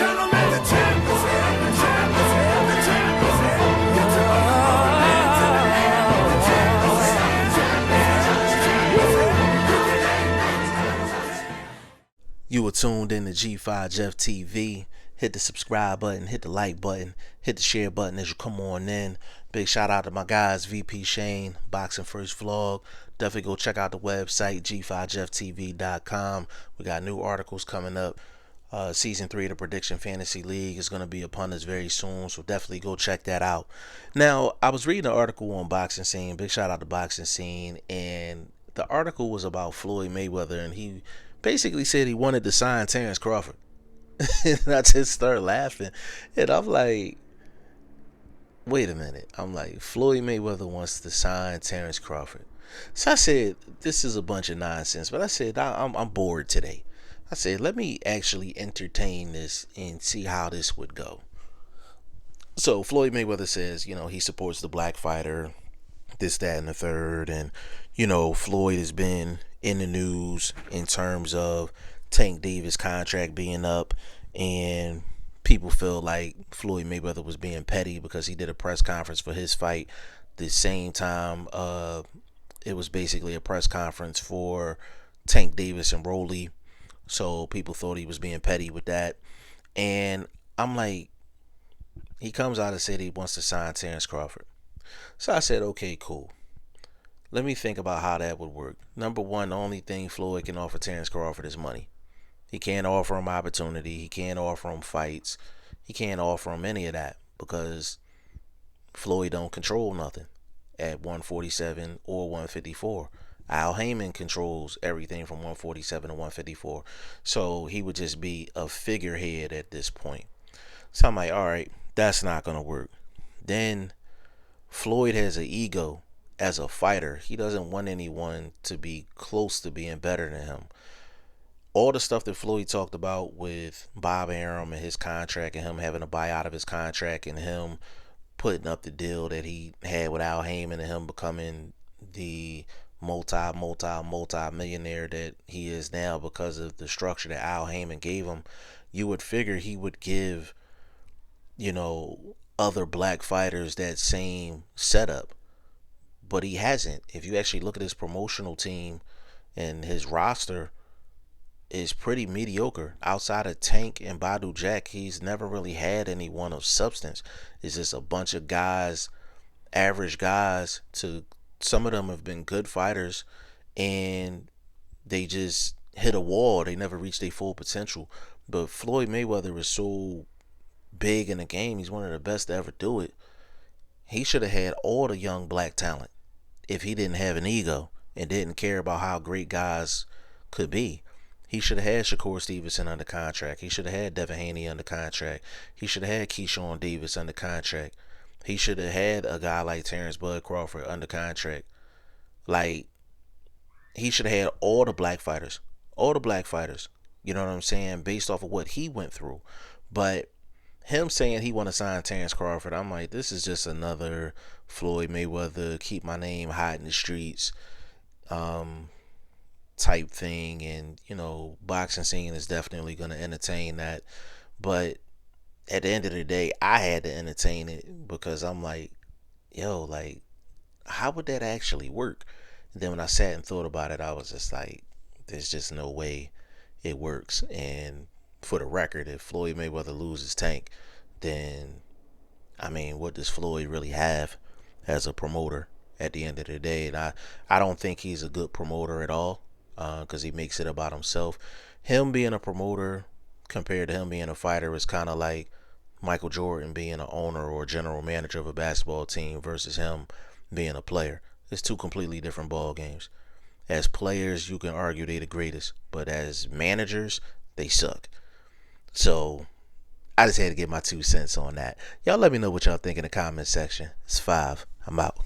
gentlemen, the champ is here, the champ is here, the champ is here. You took a long man to the end. The champ is here, the champ is here. You were tuned in to G5 Jeff TV. Hit the subscribe button, hit the like button, hit the share button as you come on in. Big shout out to my guys, VP Shane, BoxingFirstVlog. Definitely go check out the website, g5jefftv.com. We got new articles coming up. Season 3 of the Prediction Fantasy League is going to be upon us very soon, so definitely go check that out. Now, I was reading an article on Boxing Scene. Big shout out to Boxing Scene. And the article was about Floyd Mayweather, and he basically said he wanted to sign Terence Crawford. And I just started laughing. And I'm like, wait a minute. I'm like, Floyd Mayweather wants to sign Terence Crawford. So I said, this is a bunch of nonsense. But I said, I'm bored today. I said, let me actually entertain this and see how this would go. So Floyd Mayweather says, he supports the black fighter, this, that, and the third. And, Floyd has been in the news in terms of Tank Davis contract being up, and people feel like Floyd Mayweather was being petty because he did a press conference for his fight the same time it was basically a press conference for Tank Davis and Rolly. So people thought he was being petty with that. And I'm like, he comes out and said he wants to sign Terence Crawford. So I said, okay, cool. Let me think about how that would work. Number one, the only thing Floyd can offer Terence Crawford is money. He can't offer him opportunity. He can't offer him fights. He can't offer him any of that because Floyd don't control nothing at 147 or 154. Al Heyman controls everything from 147 to 154. So he would just be a figurehead at this point. So I'm like, all right, that's not going to work. Then Floyd has an ego as a fighter. He doesn't want anyone to be close to being better than him. All the stuff that Floyd talked about with Bob Arum and his contract and him having a buyout of his contract and him putting up the deal that he had with Al Heyman and him becoming the multi-millionaire that he is now because of the structure that Al Heyman gave him, you would figure he would give, other black fighters that same setup. But he hasn't. If you actually look at his promotional team and his roster, is pretty mediocre. Outside of Tank and Badu Jack, he's never really had anyone of substance. It's just a bunch of guys, average guys. Some of them have been good fighters, and they just hit a wall. They never reached their full potential. But Floyd Mayweather is so big in the game. He's one of the best to ever do it. He should have had all the young black talent if he didn't have an ego and didn't care about how great guys could be. He should have had Shakur Stevenson under contract. He should have had Devin Haney under contract. He should have had Keyshawn Davis under contract. He should have had a guy like Terence Bud Crawford under contract. Like, he should have had all the black fighters. All the black fighters. You know what I'm saying? Based off of what he went through. But him saying he want to sign Terence Crawford, I'm like, this is just another Floyd Mayweather, keep my name hot in the streets type thing. And Boxing Scene is definitely going to entertain that, but at the end of the day, I had to entertain it because I'm like, how would that actually work? And then when I sat and thought about it, I was just like, there's just no way it works. And for the record, if Floyd Mayweather loses Tank, then what does Floyd really have as a promoter at the end of the day? And I don't think he's a good promoter at all. Because he makes it about himself. Him being a promoter compared to him being a fighter is kind of like Michael Jordan being an owner or general manager of a basketball team versus him being a player. It's two completely different ball games. As players, you can argue they're the greatest, but as managers, they suck. So I just had to get my 2 cents on that. Y'all let me know what y'all think in the comment section. It's 5. I'm out.